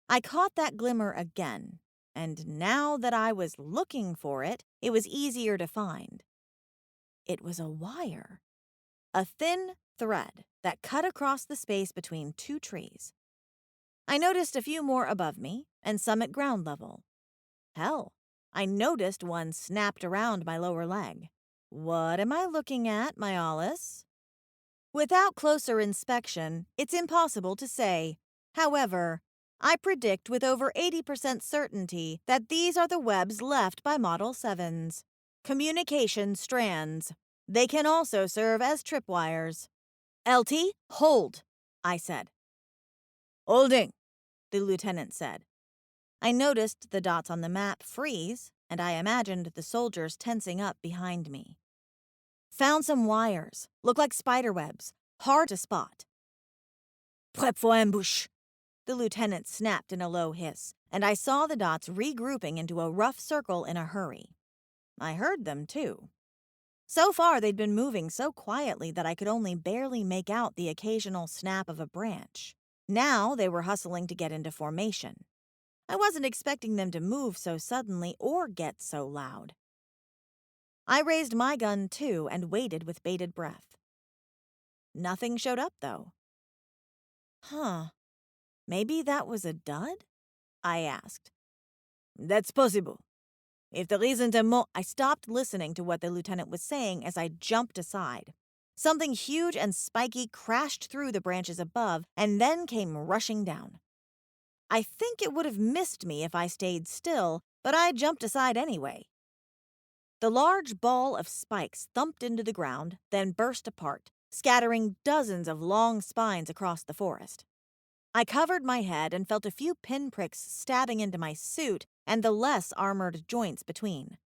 I caught that glimmer again, and now that I was looking for it, it was easier to find. It was a wire. A thin thread that cut across the space between two trees. I noticed a few more above me, and some at ground level. Hell, I noticed one snapped around my lower leg. What am I looking at, my Alice? Without closer inspection, it's impossible to say. However, I predict with over 80% certainty that these are the webs left by Model 7s. Communication strands. They can also serve as tripwires. LT, hold, I said. Holding, the lieutenant said. I noticed the dots on the map freeze, and I imagined the soldiers tensing up behind me. Found some wires, look like spider webs, hard to spot. Prep for ambush, the lieutenant snapped in a low hiss, and I saw the dots regrouping into a rough circle in a hurry. I heard them, too. So far, they'd been moving so quietly that I could only barely make out the occasional snap of a branch. Now they were hustling to get into formation. I wasn't expecting them to move so suddenly or get so loud. I raised my gun, too, and waited with bated breath. Nothing showed up, though. Maybe that was a dud? I asked. That's possible. If there isn't a mo— I stopped listening to what the lieutenant was saying as I jumped aside. Something huge and spiky crashed through the branches above and then came rushing down. I think it would have missed me if I stayed still, but I jumped aside anyway. The large ball of spikes thumped into the ground, then burst apart, scattering dozens of long spines across the forest. I covered my head and felt a few pinpricks stabbing into my suit and the less armored joints between.